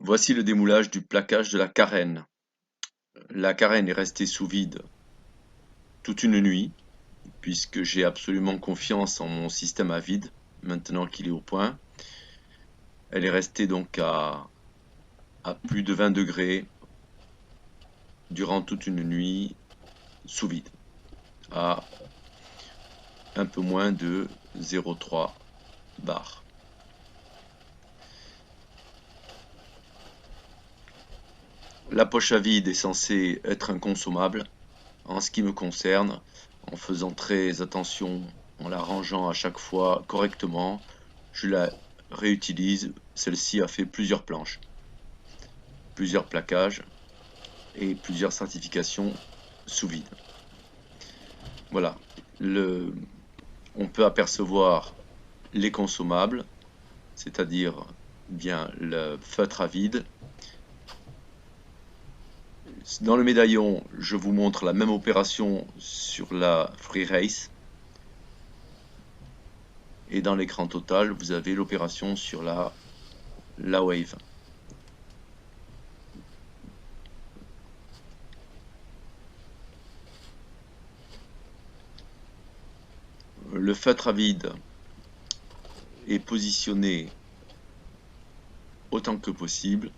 Voici le démoulage du plaquage de la carène. La carène est restée sous vide toute une nuit, puisque j'ai absolument confiance en mon système à vide, maintenant qu'il est au point. Elle est restée donc à plus de 20 degrés durant toute une nuit sous vide, à un peu moins de 0,3 bar. La poche à vide est censée être inconsommable. En ce qui me concerne, en faisant très attention, en la rangeant à chaque fois correctement, je la réutilise. Celle-ci a fait plusieurs planches, plusieurs plaquages et plusieurs certifications sous vide. Voilà, on peut apercevoir les consommables, c'est-à-dire bien le feutre à vide. Dans le médaillon, je vous montre la même opération sur la Free Race. Et dans l'écran total, vous avez l'opération sur la Wave. Le feutre à vide est positionné autant que possible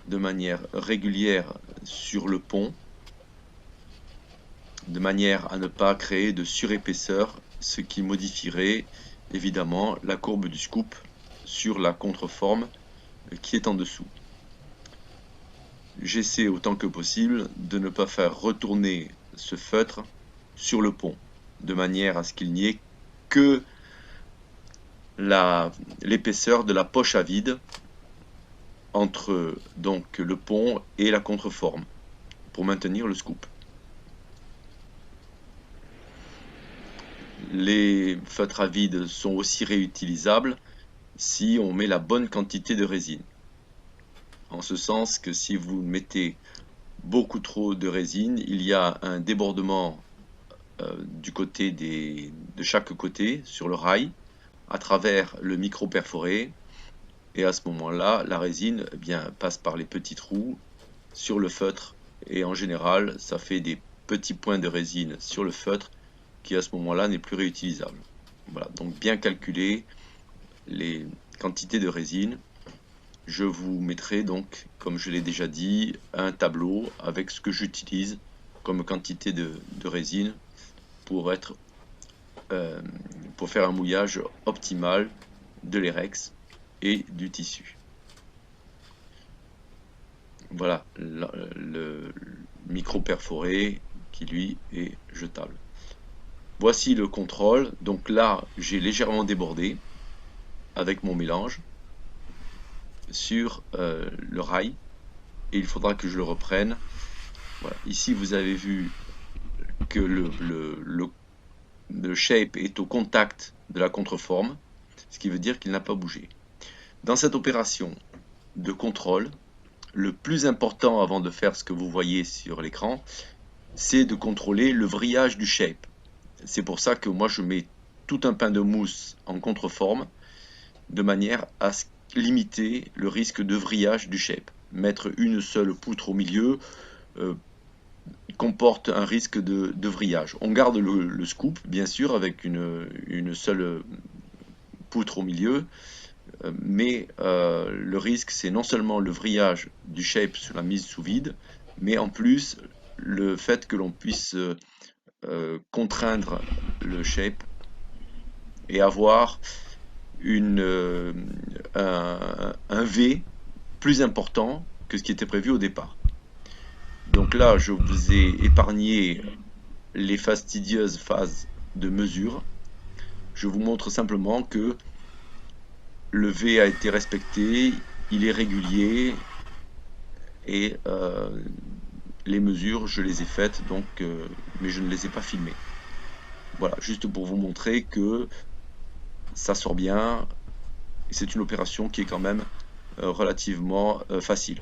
de manière régulière sur le pont, de manière à ne pas créer de surépaisseur, ce qui modifierait évidemment la courbe du scoop sur la contreforme qui est en dessous. J'essaie autant que possible de ne pas faire retourner ce feutre sur le pont, de manière à ce qu'il n'y ait que l'épaisseur de la poche à vide entre donc le pont et la contreforme pour maintenir le scoop. Les feutres à vide sont aussi réutilisables si on met la bonne quantité de résine. En ce sens que si vous mettez beaucoup trop de résine, il y a un débordement du côté de chaque côté sur le rail à travers le micro perforé, et à ce moment-là la résine passe par les petits trous sur le feutre, et en général ça fait des petits points de résine sur le feutre qui à ce moment-là n'est plus réutilisable. Voilà, donc bien calculer les quantités de résine. Je vous mettrai donc, comme je l'ai déjà dit, un tableau avec ce que j'utilise comme quantité de résine pour pour faire un mouillage optimal de l'érex et du tissu. Voilà le micro perforé qui lui est jetable. Voici le contrôle. Donc là, j'ai légèrement débordé avec mon mélange sur le rail et il faudra que je le reprenne. Voilà. Ici, vous avez vu que le shape est au contact de la contreforme, ce qui veut dire qu'il n'a pas bougé. Dans cette opération de contrôle, le plus important avant de faire ce que vous voyez sur l'écran, c'est de contrôler le vrillage du shape. C'est pour ça que moi je mets tout un pain de mousse en contreforme de manière à limiter le risque de vrillage du shape. Mettre une seule poutre au milieu comporte un risque de vrillage. On garde le scoop bien sûr avec une seule poutre au milieu, mais le risque c'est non seulement le vrillage du shape sur la mise sous vide, mais en plus le fait que l'on puisse contraindre le shape et avoir un V plus important que ce qui était prévu au départ. Donc là, je vous ai épargné les fastidieuses phases de mesure. Je vous montre simplement que le V a été respecté, il est régulier et les mesures, je les ai faites, donc, mais je ne les ai pas filmées. Voilà, juste pour vous montrer que ça sort bien. C'est une opération qui est quand même relativement facile.